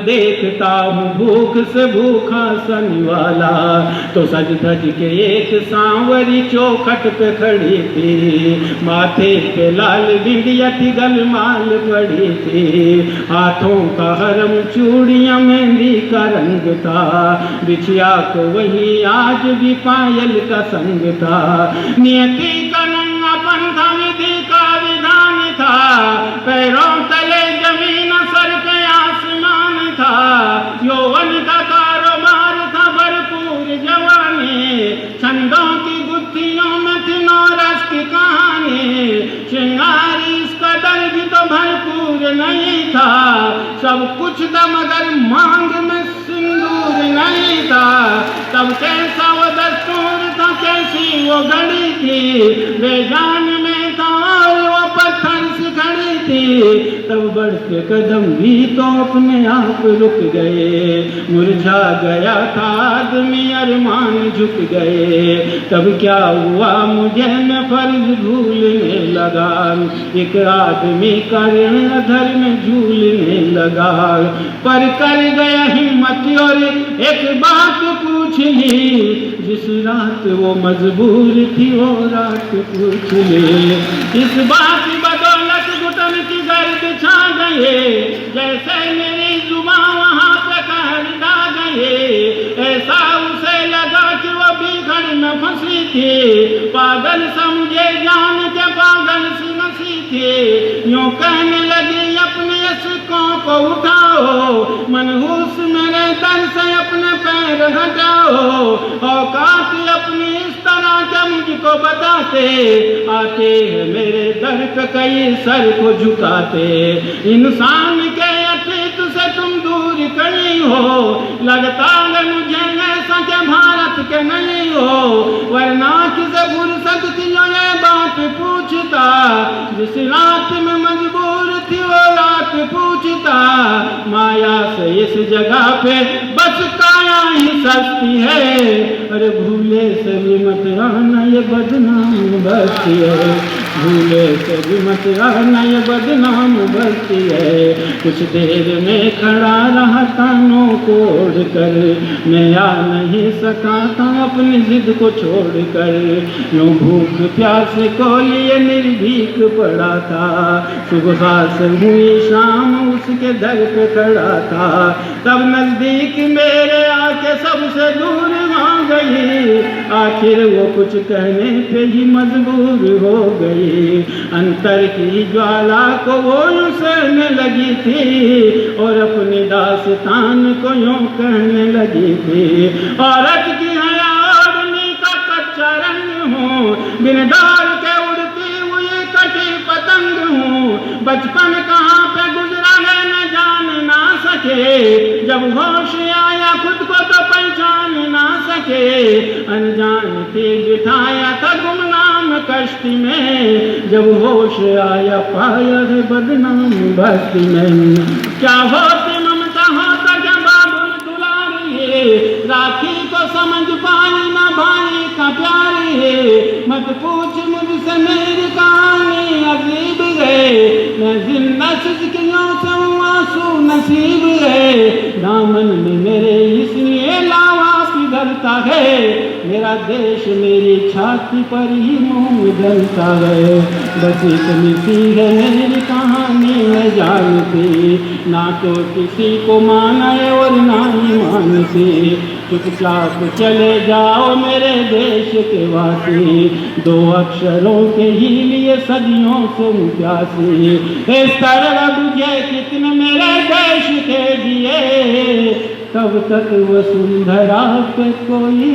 देखता हूँ भूख से भूखा सन वाला, तो सज धज के एक सांवरी चौखट पे खड़ी थी, माथे पे लाल बिंदिया थी, गलमाल पड़ी थी, हाथों का हरम चूड़ियां मेहंदी का रंग था, बिछिया को वही आज भी पायल का संग था। नियति का नंगापन था, विधि का विधान था, पैरों तले जमीन सर पे आसमान था, यौवन का कारोबार था भरपूर जवानी, छंदों की गुत्थियों में थी नौरस की कहानी, श्रृंगार इसका दर्द तो भरपूर नहीं था, सब कुछ था मगर मांग में सिंदूर नहीं था। तब कैसा वो दस्तूर था, कैसी वो घड़ी थी, बेजान में था और वो पत्थर से खड़ी थी, तब बढ़ते कदम भी तो अपने आप रुक गए, मुरझा गया था आदमी अरमान झुक गए, तब क्या हुआ मुझे मैं फर्ज भूलने लगा, एक आदमी का ऋण अधर में झूलने लगा, पर कर गया हिम्मत और एक बात पूछ ली, जिस रात वो मजबूर थी वो रात पूछ ले, इस बात की बदौलत घुटन की गर्द छा गए, जैसे मेरी जुबां वहां पे कहर ढा गए, ऐसा उसे लगा कि वो बिगड़ में फंसी थी, पागल समझे जान के पागल सी नसी थी, यूं कहने लगी अपने अशकों को उठाओ, मनहूस मेरे दर से अपने पैर हटाओ, औकात अपनी इस तरह के मुझको बताते, आते हैं मेरे दर पे कई सर को झुकाते, इंसान के अतीत से तुम दूर कहीं हो, लगता है मुझे ऐसा के भारत के नहीं हो, वरना किसे फुर्सत की ये बात पूछता, जिस रात में मजबूर थी वो रात पूछता, माया से इस जगह पे बस काया ही सस्ती है, अरे भूले से भी मत आना ये बदनाम बस्ती है, भूले से भी मत आना ये बदनाम बस्ती है, कुछ देर में खड़ा रहा कानों को ओढ़ कर, मैं आ नहीं सका था अपनी जिद को छोड़ कर, यूं भूख प्यास को लिए निर्भीक पड़ा था, सुबह से हुई शाम उसके दर पे खड़ा था, तब नजदीक मेरे आके सबसे दूर हो गई, आखिर वो कुछ कहने पे ही मजबूर हो गई, अंतर की ज्वाला को वो यूं सहने लगी थी, और अपनी दास्तान को यूं कहने लगी थी, औरत की हया ओढ़नी का कच्चा रंग हूँ, बिन डोर के उड़ती हुई कटी पतंग हूँ, बचपन कहाँ पे गुजरा है न जान ना सके, जब होश आया खुद को तो पहचान ना सके, अनजान थी बिठाया था गुमनाम कश्ती में, जब होश आया पाया है बदनाम बस्ती में, क्या होती ममता होता क्या बाबुल दुलारी, राखी को समझ पाई ना भाई का प्यारी है, मत पूछ मुझसे मेरी कहानी अजीब है, मैं जिंदा सिजकियों से आंसू नसीब है, दामन में मेरे इसलिए लावा पिघलता है, मेरा देश मेरी छाती पर ही मुंह जलता है, बस इतनी सी है मेरी कहानी मैं जानती, ना तो किसी को माना है और ना ही मानती, चुपचाप चले जाओ मेरे देश के वासी, दो अक्षरों के ही लिए सदियों से प्यासी, इस तरह बुझे कितने मेरे देश के दिए, तब तक वसुंधरा पे कोई